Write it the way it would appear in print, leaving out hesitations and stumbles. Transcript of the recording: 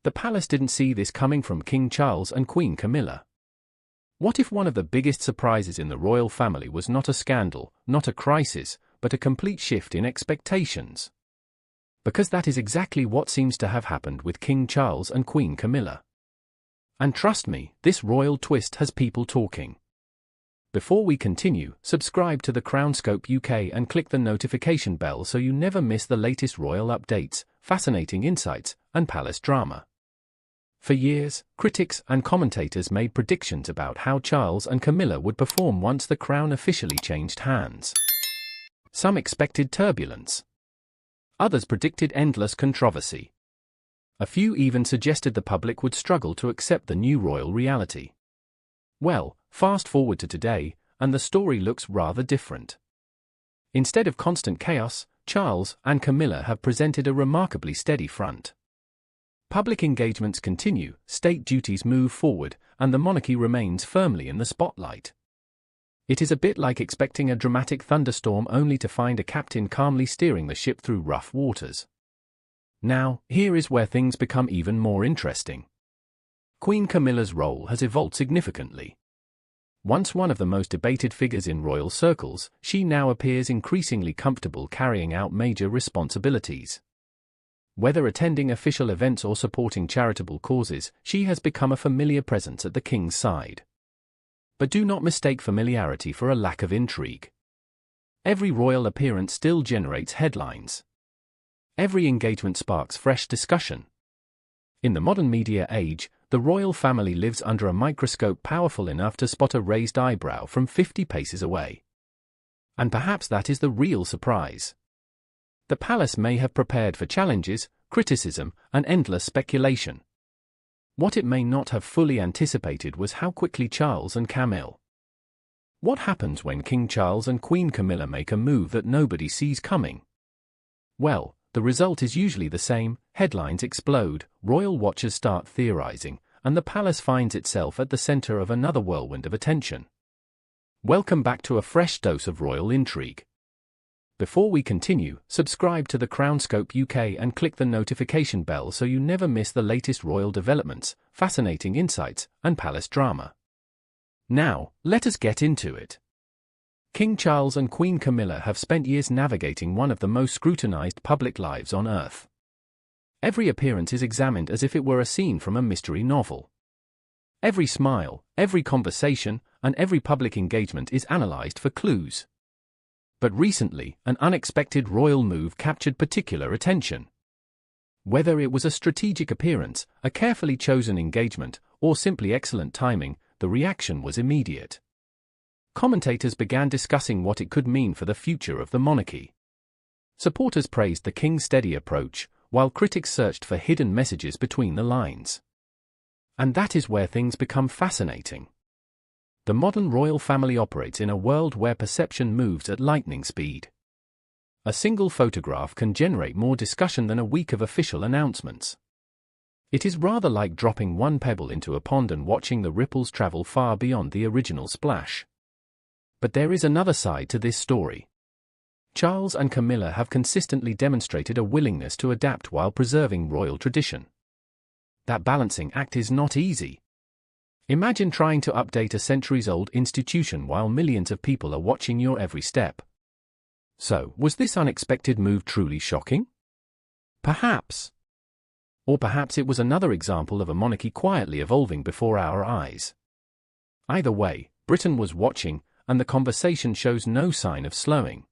The palace didn't see this coming from King Charles and Queen Camilla. What if one of the biggest surprises in the royal family was not a scandal, not a crisis, but a complete shift in expectations? Because that is exactly what seems to have happened with King Charles and Queen Camilla. And trust me, this royal twist has people talking. Before we continue, subscribe to the Crownscope UK and click the notification bell so you never miss the latest royal updates, fascinating insights, and palace drama. For years, critics and commentators made predictions about how Charles and Camilla would perform once the crown officially changed hands. Some expected turbulence. Others predicted endless controversy. A few even suggested the public would struggle to accept the new royal reality. Well, fast forward to today, and the story looks rather different. Instead of constant chaos, Charles and Camilla have presented a remarkably steady front. Public engagements continue, state duties move forward, and the monarchy remains firmly in the spotlight. It is a bit like expecting a dramatic thunderstorm only to find a captain calmly steering the ship through rough waters. Now, here is where things become even more interesting. Queen Camilla's role has evolved significantly. Once one of the most debated figures in royal circles, she now appears increasingly comfortable carrying out major responsibilities. Whether attending official events or supporting charitable causes, she has become a familiar presence at the king's side. But do not mistake familiarity for a lack of intrigue. Every royal appearance still generates headlines. Every engagement sparks fresh discussion. In the modern media age, the royal family lives under a microscope powerful enough to spot a raised eyebrow from 50 paces away. And perhaps that is the real surprise. The palace may have prepared for challenges, criticism, and endless speculation. What it may not have fully anticipated was how quickly Charles and Camilla. What happens when King Charles and Queen Camilla make a move that nobody sees coming? Well, the result is usually the same: headlines explode, royal watchers start theorizing, and the palace finds itself at the center of another whirlwind of attention. Welcome back to a fresh dose of royal intrigue. Before we continue, subscribe to the Crownscope UK and click the notification bell so you never miss the latest royal developments, fascinating insights, and palace drama. Now, let us get into it. King Charles and Queen Camilla have spent years navigating one of the most scrutinized public lives on earth. Every appearance is examined as if it were a scene from a mystery novel. Every smile, every conversation, and every public engagement is analyzed for clues. But recently, an unexpected royal move captured particular attention. Whether it was a strategic appearance, a carefully chosen engagement, or simply excellent timing, the reaction was immediate. Commentators began discussing what it could mean for the future of the monarchy. Supporters praised the king's steady approach, while critics searched for hidden messages between the lines. And that is where things become fascinating. The modern royal family operates in a world where perception moves at lightning speed. A single photograph can generate more discussion than a week of official announcements. It is rather like dropping one pebble into a pond and watching the ripples travel far beyond the original splash. But there is another side to this story. Charles and Camilla have consistently demonstrated a willingness to adapt while preserving royal tradition. That balancing act is not easy. Imagine trying to update a centuries-old institution while millions of people are watching your every step. So, was this unexpected move truly shocking? Perhaps. Or perhaps it was another example of a monarchy quietly evolving before our eyes. Either way, Britain was watching, and the conversation shows no sign of slowing.